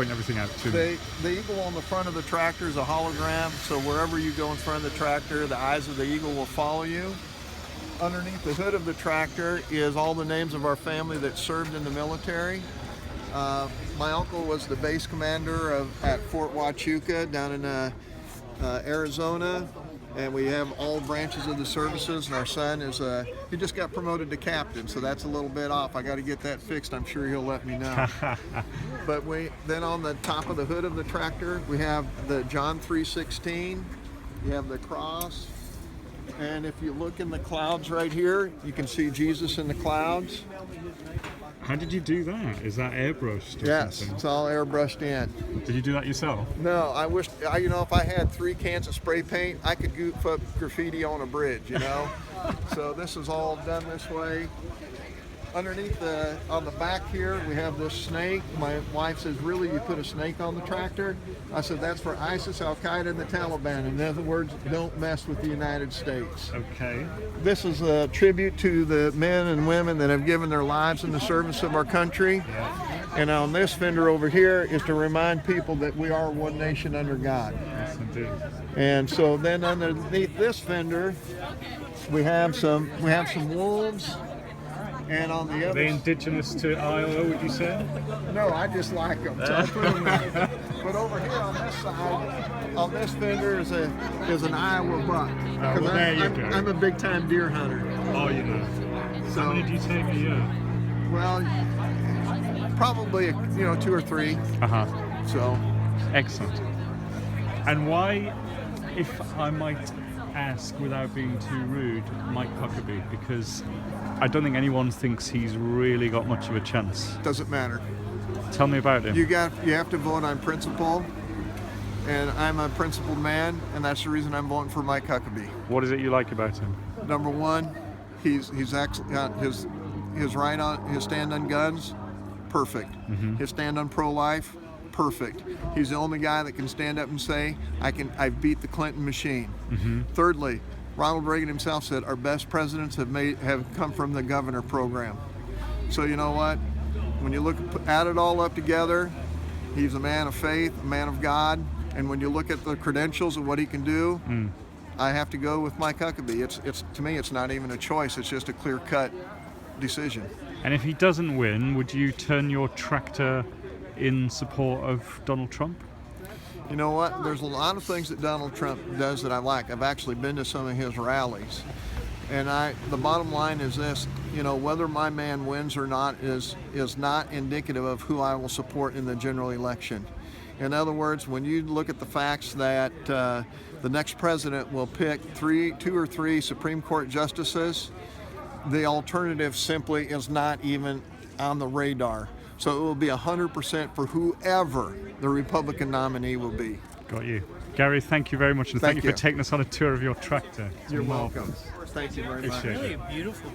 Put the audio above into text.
Point everything out to me. The eagle on the front of the tractor is a hologram, so wherever you go in front of the tractor, the eyes of the eagle will follow you. Underneath the hood of the tractor is all the names of our family that served in the military. My uncle was the base commander at Fort Huachuca down in Arizona, and we have all branches of the services, and our son is he just got promoted to captain, so that's a little bit off. I got to get that fixed. I'm sure he'll let me know. But then on the top of the hood of the tractor, we have the John 3:16, you have the cross, and if you look in the clouds right here, you can see Jesus in the clouds. How did you do that? Is that airbrushed or Yes, something? it's all airbrushed in. Did you do that yourself? No, I wish, if I had 3 cans of spray paint, I could goof up graffiti on a bridge, So this is all done this way. Underneath on the back here, we have this snake. My wife says, really, you put a snake on the tractor? I said, that's for ISIS, Al-Qaeda, and the Taliban. In other words, don't mess with the United States. Okay. This is a tribute to the men and women that have given their lives in the service of our country. Yeah. And on this fender over here is to remind people that we are one nation under God. Yes, indeed. And so then underneath this fender, we have some wolves. And on the Are other, they indigenous to Iowa, would you say? no, I just like them. So I put them there. But over here on this side, on this fender is an Iowa buck. Well, there you go. I'm a big time deer hunter. Oh, you know. So, How many do you take a year? well, probably 2 or 3. So Excellent. And why, if I might ask without being too rude, Mike Huckabee? Because I don't think anyone thinks he's really got much of a chance. doesn't matter. Tell me about him. You have to vote on principle, and I'm a principled man, and that's the reason I'm voting for Mike Huckabee. What is it you like about him? Number one, he's excellent. His stand on guns, perfect. His stand on pro-life, perfect. He's the only guy that can stand up and say, I beat the Clinton machine. Thirdly, Ronald Reagan himself said our best presidents have come from the governor program. So you know what? When you add it all up together, he's a man of faith, a man of God, and when you look at the credentials of what he can do, I have to go with Mike Huckabee. It's to me, it's not even a choice. It's just a clear-cut decision. And if he doesn't win, would you turn your tractor in support of Donald Trump? You know what? There's a lot of things that Donald Trump does that I like. I've actually been to some of his rallies. And the bottom line is this, whether my man wins or not is not indicative of who I will support in the general election. In other words, when you look at the facts that the next president will pick 2 or 3 Supreme Court justices, the alternative simply is not even on the radar. So it will be 100% for whoever the Republican nominee will be. Got you. Gary, thank you very much, and thank you for taking us on a tour of your tractor. You're welcome. Thank you very much. Appreciate it. Really beautiful.